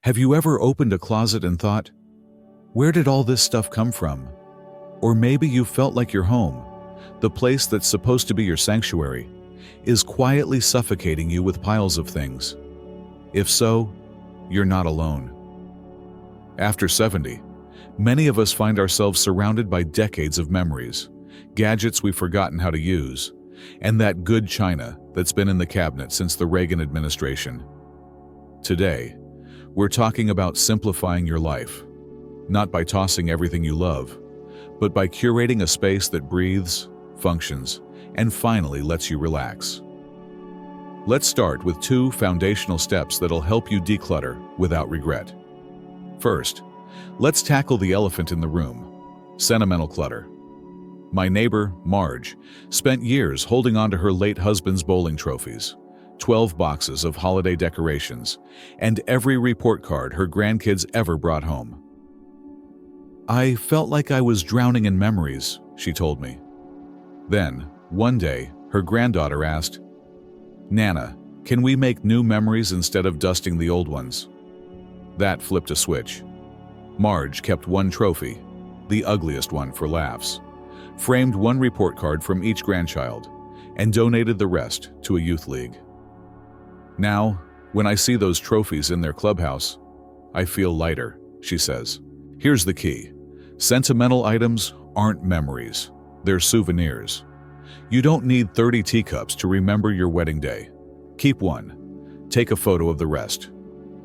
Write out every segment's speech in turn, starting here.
Have you ever opened a closet and thought, where did all this stuff come from? Or maybe you felt like your home, the place that's supposed to be your sanctuary, is quietly suffocating you with piles of things. If so, you're not alone. After 70, many of us find ourselves surrounded by decades of memories, gadgets we've forgotten how to use, and that good china that's been in the cabinet since the Reagan administration. Today, we're talking about simplifying your life, not by tossing everything you love, but by curating a space that breathes, functions, and finally lets you relax. Let's start with 2 foundational steps that'll help you declutter without regret. First, let's tackle the elephant in the room: sentimental clutter. My neighbor, Marge, spent years holding on to her late husband's bowling trophies, 12 boxes of holiday decorations, and every report card her grandkids ever brought home. I felt like I was drowning in memories, she told me. Then, one day, her granddaughter asked, "Nana, can we make new memories instead of dusting the old ones?" That flipped a switch. Marge kept one trophy, the ugliest one for laughs, framed one report card from each grandchild, and donated the rest to a youth league. Now, when I see those trophies in their clubhouse, I feel lighter, she says. Here's the key. Sentimental items aren't memories, they're souvenirs. You don't need 30 teacups to remember your wedding day. Keep one, take a photo of the rest.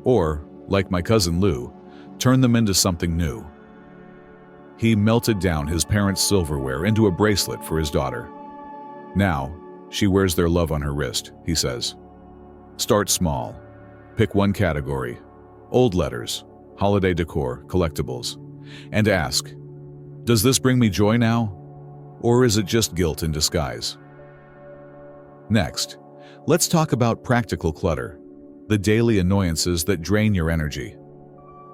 Or, like my cousin Lou, turn them into something new. He melted down his parents' silverware into a bracelet for his daughter. Now, she wears their love on her wrist, he says. Start small. Pick one category: old letters, holiday decor, collectibles, and ask, does this bring me joy now? Or is it just guilt in disguise? Next, let's talk about practical clutter, the daily annoyances that drain your energy.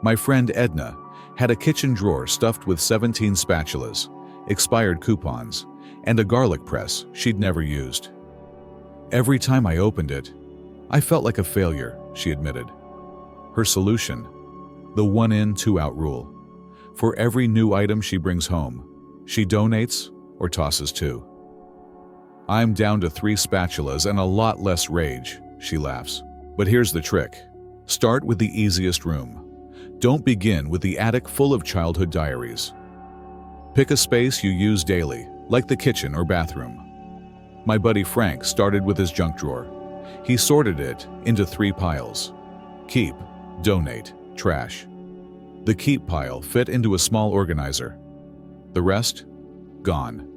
My friend Edna had a kitchen drawer stuffed with 17 spatulas, expired coupons, and a garlic press she'd never used. Every time I opened it, I felt like a failure, she admitted. Her solution: the 1 in, 2 out rule. For every new item she brings home, she donates or tosses 2. I'm down to 3 spatulas and a lot less rage, she laughs. But here's the trick. Start with the easiest room. Don't begin with the attic full of childhood diaries. Pick a space you use daily, like the kitchen or bathroom. My buddy Frank started with his junk drawer. He sorted it into 3 piles: keep, donate, trash. The keep pile fit into a small organizer. The rest? Gone.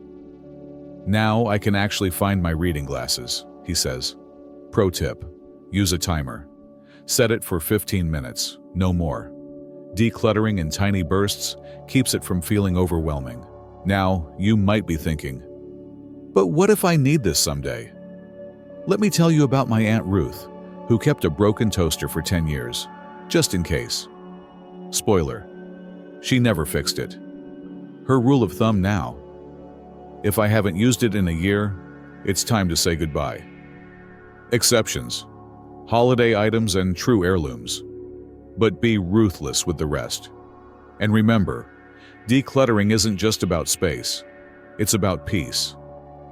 Now I can actually find my reading glasses, he says. Pro tip: use a timer. Set it for 15 minutes, no more. Decluttering in tiny bursts keeps it from feeling overwhelming. Now, you might be thinking, but what if I need this someday? Let me tell you about my Aunt Ruth, who kept a broken toaster for 10 years, just in case. Spoiler: she never fixed it. Her rule of thumb now: if I haven't used it in a year, it's time to say goodbye. Exceptions: holiday items and true heirlooms. But be ruthless with the rest. And remember, decluttering isn't just about space. It's about peace.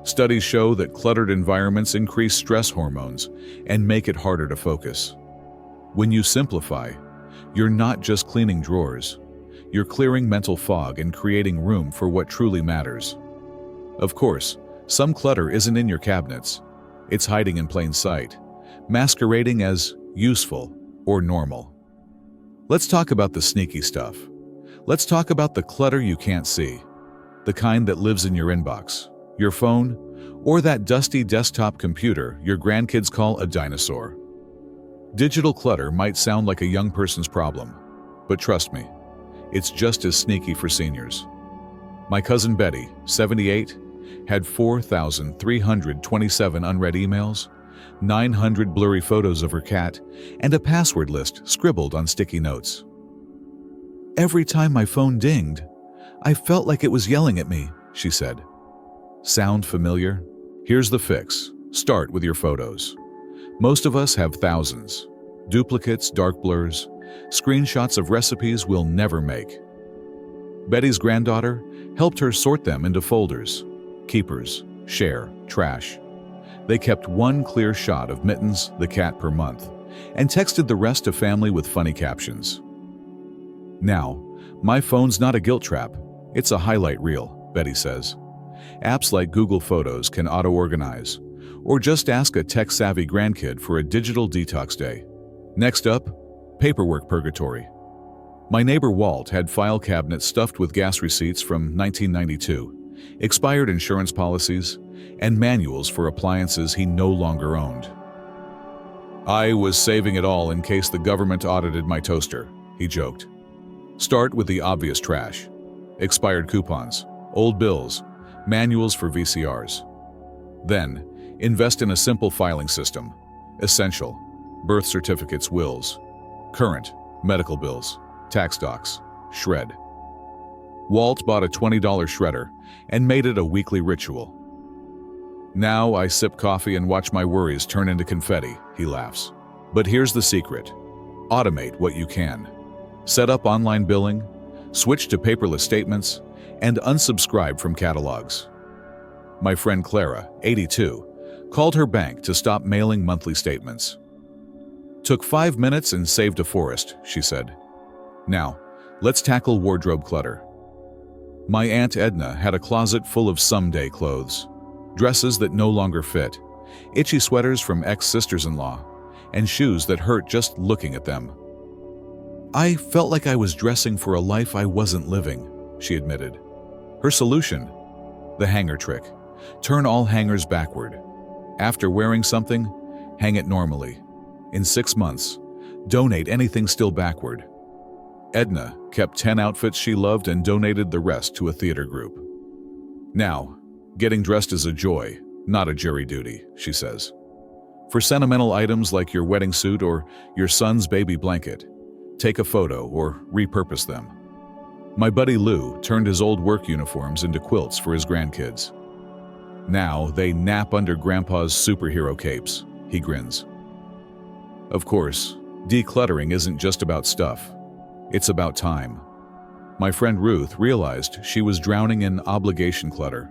Studies show that cluttered environments increase stress hormones and make it harder to focus. When you simplify, you're not just cleaning drawers. You're clearing mental fog and creating room for what truly matters. Of course, some clutter isn't in your cabinets. It's hiding in plain sight, masquerading as useful or normal. Let's talk about the sneaky stuff. Let's talk about the clutter you can't see, the kind that lives in your inbox, your phone, or that dusty desktop computer your grandkids call a dinosaur. Digital clutter might sound like a young person's problem, but trust me, it's just as sneaky for seniors. My cousin Betty, 78, had 4,327 unread emails, 900 blurry photos of her cat, and a password list scribbled on sticky notes. Every time my phone dinged, I felt like it was yelling at me, she said. Sound familiar? Here's the fix. Start with your photos. Most of us have thousands. duplicates, dark blurs, screenshots of recipes we'll never make. Betty's granddaughter helped her sort them into folders: keepers, share, trash. They kept one clear shot of Mittens, the cat, per month, and texted the rest to family with funny captions. Now, my phone's not a guilt trap, it's a highlight reel, Betty says. Apps like Google Photos can auto-organize, or just ask a tech-savvy grandkid for a digital detox day. Next up, paperwork purgatory. My neighbor Walt had file cabinets stuffed with gas receipts from 1992, expired insurance policies, and manuals for appliances he no longer owned. I was saving it all in case the government audited my toaster, he joked. Start with the obvious trash: expired coupons, old bills, manuals for VCRs. Then, invest in a simple filing system: essential, birth certificates, wills; current, medical bills, tax docs; shred. Walt bought a $20 shredder and made it a weekly ritual. Now I sip coffee and watch my worries turn into confetti, he laughs. But here's the secret: automate what you can. Set up online billing, switch to paperless statements, and unsubscribe from catalogs. My friend Clara, 82, called her bank to stop mailing monthly statements. Took 5 minutes and saved a forest, she said. Now, let's tackle wardrobe clutter. My Aunt Edna had a closet full of someday clothes, dresses that no longer fit, itchy sweaters from ex-sisters-in-law, and shoes that hurt just looking at them. I felt like I was dressing for a life I wasn't living, she admitted. Her solution? The hanger trick. Turn all hangers backward. After wearing something, hang it normally. In 6 months, donate anything still backward. Edna kept 10 outfits she loved and donated the rest to a theater group. Now, getting dressed is a joy, not a jury duty, she says. For sentimental items like your wedding suit or your son's baby blanket, take a photo or repurpose them. My buddy Lou turned his old work uniforms into quilts for his grandkids. Now they nap under Grandpa's superhero capes, he grins. Of course, decluttering isn't just about stuff. It's about time. My friend Ruth realized she was drowning in obligation clutter.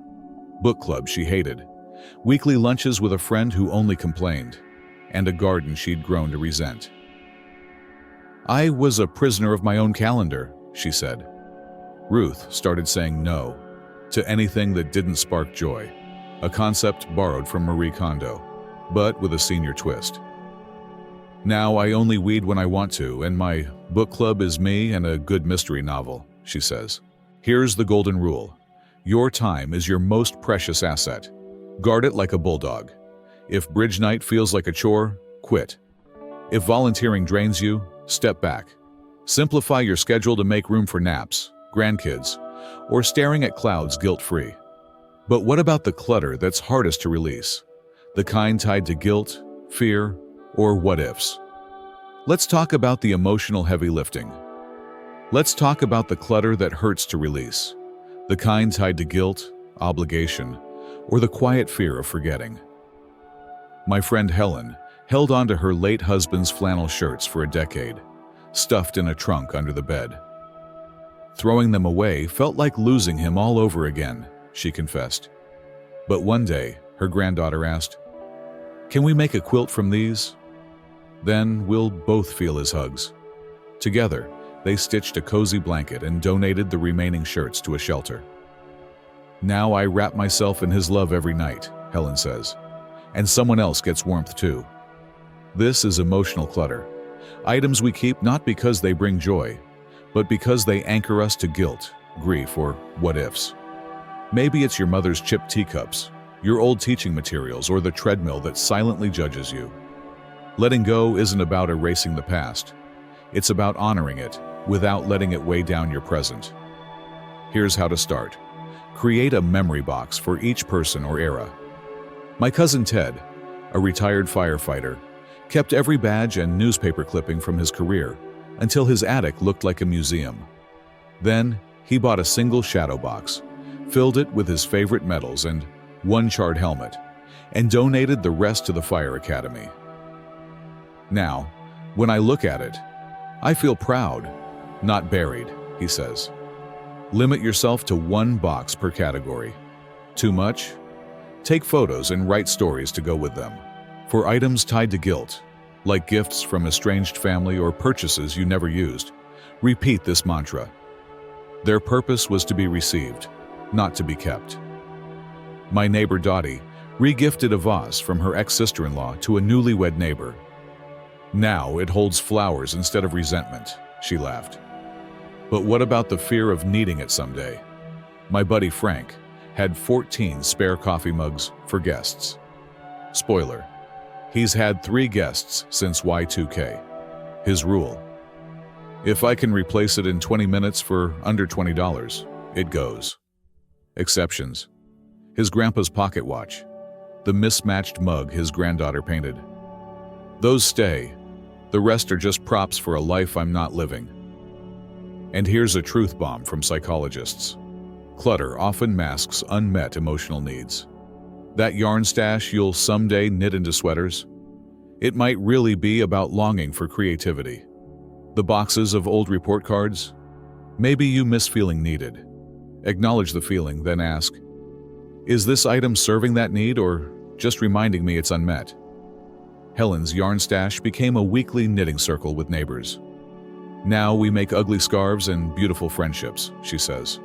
Book clubs she hated, weekly lunches with a friend who only complained, and a garden she'd grown to resent. I was a prisoner of my own calendar, she said. Ruth started saying no to anything that didn't spark joy, a concept borrowed from Marie Kondo, but with a senior twist. Now I only weed when I want to, and my book club is me and a good mystery novel, she says. Here's the golden rule. Your time is your most precious asset. Guard it like a bulldog. If bridge night feels like a chore, quit. If volunteering drains you, step back. Simplify your schedule to make room for naps, grandkids, or staring at clouds guilt-free. But what about the clutter that's hardest to release? The kind tied to guilt, fear, or what-ifs? Let's talk about the emotional heavy lifting. Let's talk about the clutter that hurts to release. The kind tied to guilt, obligation, or the quiet fear of forgetting. My friend Helen held on to her late husband's flannel shirts for a decade, stuffed in a trunk under the bed. Throwing them away felt like losing him all over again, she confessed. But one day, her granddaughter asked, "Can we make a quilt from these?" Then we'll both feel his hugs. Together, they stitched a cozy blanket and donated the remaining shirts to a shelter. Now I wrap myself in his love every night, Helen says, and someone else gets warmth too. This is emotional clutter. Items we keep not because they bring joy, but because they anchor us to guilt, grief, or what-ifs. Maybe it's your mother's chipped teacups, your old teaching materials, or the treadmill that silently judges you. Letting go isn't about erasing the past. It's about honoring it without letting it weigh down your present. Here's how to start. Create a memory box for each person or era. My cousin Ted, a retired firefighter, kept every badge and newspaper clipping from his career until his attic looked like a museum. Then, he bought a single shadow box, filled it with his favorite medals and one charred helmet, and donated the rest to the fire academy. Now, When I look at it, I feel proud, not buried, he says. Limit yourself to one box per category. Too much? Take photos and write stories to go with them. For items tied to guilt, like gifts from estranged family or purchases you never used, repeat this mantra. Their purpose was to be received, not to be kept. My neighbor Dottie re-gifted a vase from her ex-sister-in-law to a newlywed neighbor. Now it holds flowers instead of resentment, she laughed. But what about the fear of needing it someday? My buddy Frank had 14 spare coffee mugs for guests. Spoiler, he's had 3 guests since Y2K. His rule: if I can replace it in 20 minutes for under $20, it goes. Exceptions: his grandpa's pocket watch, the mismatched mug his granddaughter painted. Those stay. The rest are just props for a life I'm not living. And here's a truth bomb from psychologists. Clutter often masks unmet emotional needs. That yarn stash you'll someday knit into sweaters? It might really be about longing for creativity. The boxes of old report cards? Maybe you miss feeling needed. Acknowledge the feeling, then ask, is this item serving that need or just reminding me it's unmet? Helen's yarn stash became a weekly knitting circle with neighbors. Now we make ugly scarves and beautiful friendships, she says.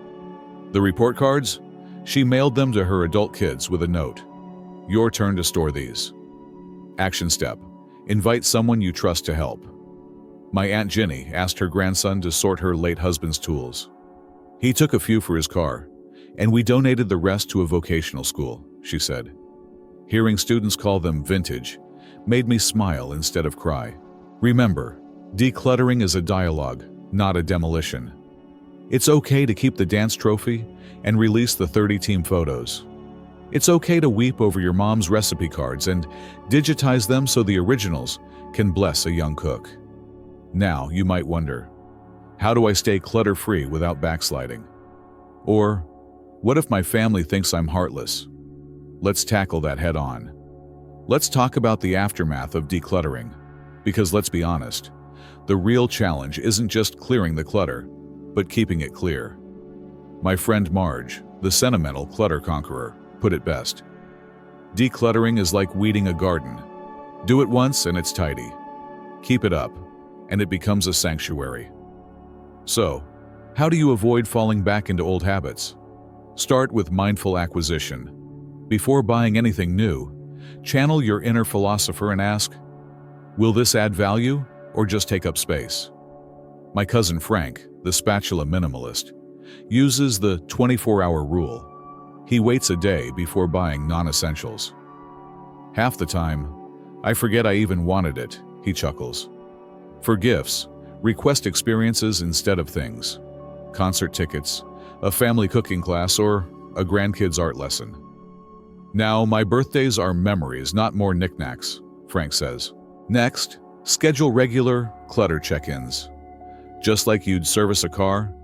The report cards? She mailed them to her adult kids with a note. Your turn to store these. Action step: invite someone you trust to help. My Aunt Ginny asked her grandson to sort her late husband's tools. He took a few for his car, and we donated the rest to a vocational school, she said. Hearing students call them vintage made me smile instead of cry. Remember, decluttering is a dialogue, not a demolition. It's okay to keep the dance trophy and release the 30 team photos. It's okay to weep over your mom's recipe cards and digitize them so the originals can bless a young cook. Now, you might wonder, how do I stay clutter-free without backsliding? Or, what if my family thinks I'm heartless? Let's tackle that head on. Let's talk about the aftermath of decluttering, because let's be honest, the real challenge isn't just clearing the clutter, but keeping it clear. My friend Marge, the sentimental clutter conqueror, put it best. Decluttering is like weeding a garden. Do it once and it's tidy. Keep it up, and it becomes a sanctuary. So, how do you avoid falling back into old habits? Start with mindful acquisition. Before buying anything new, channel your inner philosopher and ask, will this add value or just take up space? My cousin Frank, the spatula minimalist, uses the 24-hour rule. He waits a day before buying non-essentials. Half the time, I forget I even wanted it, he chuckles. For gifts, request experiences instead of things. Concert tickets, a family cooking class, or a grandkid's art lesson. Now, my birthdays are memories, not more knickknacks, Frank says. Next, schedule regular clutter check-ins. Just like you'd service a car,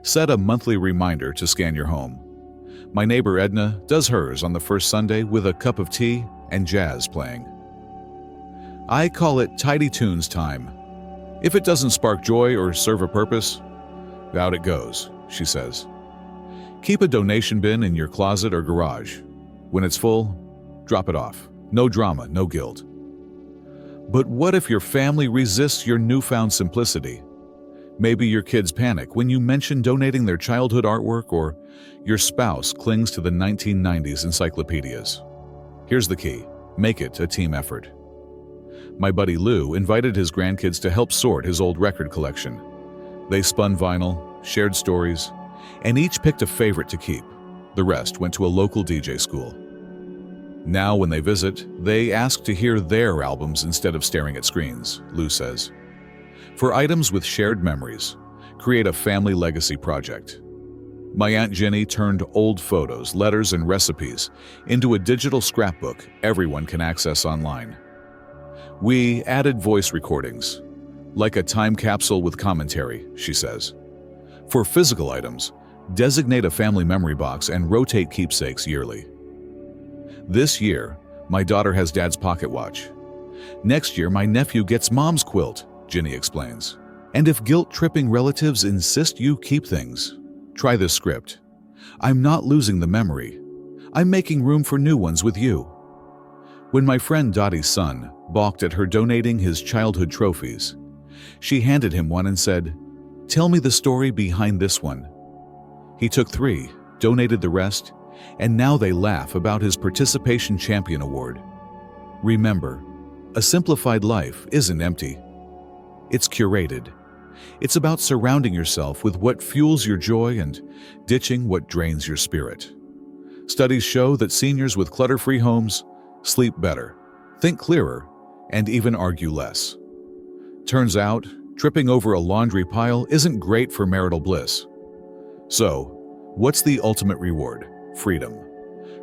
set a monthly reminder to scan your home. My neighbor Edna does hers on the first Sunday with a cup of tea and jazz playing. I call it tidy tunes time. If it doesn't spark joy or serve a purpose, out it goes, she says. Keep a donation bin in your closet or garage. When it's full, drop it off. No drama, no guilt. But what if your family resists your newfound simplicity? Maybe your kids panic when you mention donating their childhood artwork, or your spouse clings to the 1990s encyclopedias. Here's the key: make it a team effort. My buddy Lou invited his grandkids to help sort his old record collection. They spun vinyl, shared stories, and each picked a favorite to keep. The rest went to a local DJ school. Now when they visit, they ask to hear their albums instead of staring at screens, Lou says. For items with shared memories, create a family legacy project. My Aunt Jenny turned old photos, letters, and recipes into a digital scrapbook everyone can access online. We added voice recordings, like a time capsule with commentary, she says. For physical items, designate a family memory box and rotate keepsakes yearly. This year, my daughter has dad's pocket watch. Next year, my nephew gets mom's quilt, Ginny explains. And if guilt-tripping relatives insist you keep things, try this script. I'm not losing the memory. I'm making room for new ones with you. When my friend Dottie's son balked at her donating his childhood trophies, she handed him one and said, "Tell me the story behind this one." He took 3, donated the rest, and now they laugh about his Participation Champion Award. Remember, a simplified life isn't empty. It's curated. It's about surrounding yourself with what fuels your joy and ditching what drains your spirit. Studies show that seniors with clutter-free homes sleep better, think clearer, and even argue less. Turns out, tripping over a laundry pile isn't great for marital bliss. So, what's the ultimate reward? Freedom.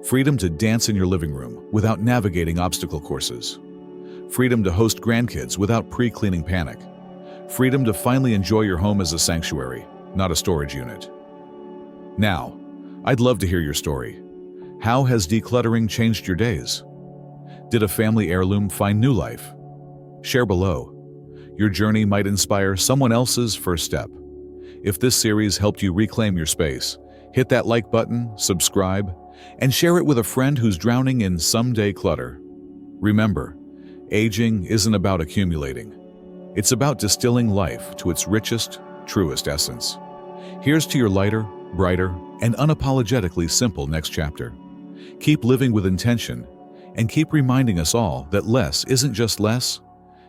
Freedom to dance in your living room without navigating obstacle courses. Freedom to host grandkids without pre-cleaning panic. Freedom to finally enjoy your home as a sanctuary, not a storage unit. Now, I'd love to hear your story. How has decluttering changed your days? Did a family heirloom find new life? Share below. Your journey might inspire someone else's first step. If this series helped you reclaim your space, hit that like button, subscribe, and share it with a friend who's drowning in someday clutter. Remember, aging isn't about accumulating. It's about distilling life to its richest, truest essence. Here's to your lighter, brighter, and unapologetically simple next chapter. Keep living with intention, and keep reminding us all that less isn't just less,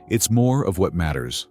it's more of what matters.